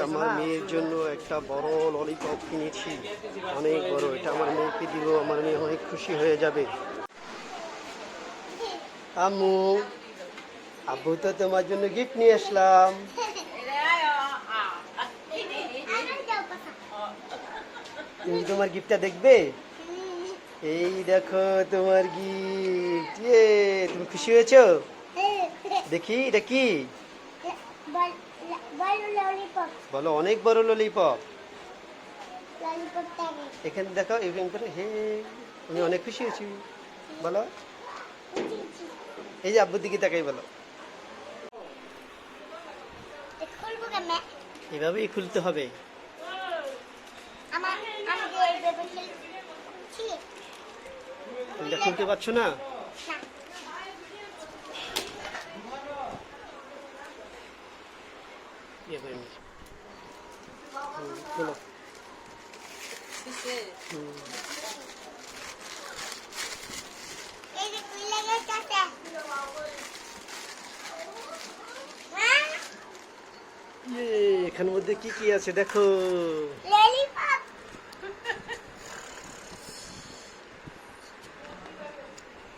আমার মেয়ের জন্য একটা বড় ললিপপ কিনেছি, অনেক বড়। এটা আমার মেয়েকে দিব, আমার মেয়ে অনেক খুশি হয়ে যাবে। আম্মু, আব্বু তো তোমার জন্য গিফট নিয়ে আসলাম। তুমি তোমার গিফটটা দেখবে? এই দেখো তোমার গিফট। তুমি খুশি হয়েছো? দেখি এটা কি? বলো অনেক বড় ললিপপ। এখানে দেখো, এখানে করে। হে, আমি অনেক খুশি হয়েছি। বলো, এই যে আব্বুর দিকে তাকাই বলো। এভাবেই খুলতে হবে। তুমি খুলতে পারছো না? খোলো। এখানের মধ্যে কি কি আছে দেখো।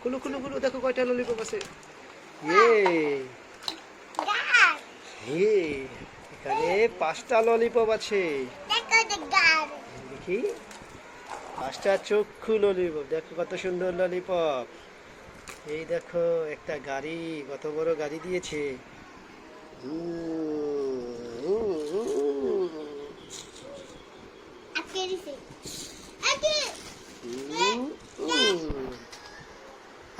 খুলো খুলো খুলো, দেখো কয়টা ললিপপ আছে। এখানে 5টা ললিপপ আছে। দেখি, 5টা চক্ষু ললিপপ। দেখো কত সুন্দর ললিপপ। এই দেখো একটা গাড়ি, কত বড় গাড়ি দিয়েছে।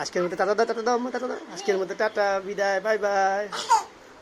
আজকের মধ্যে টাটা দাও, টাটা দাও, টাটা দাও। আজকের মধ্যে টাটা, বিদায়, বাই বাই।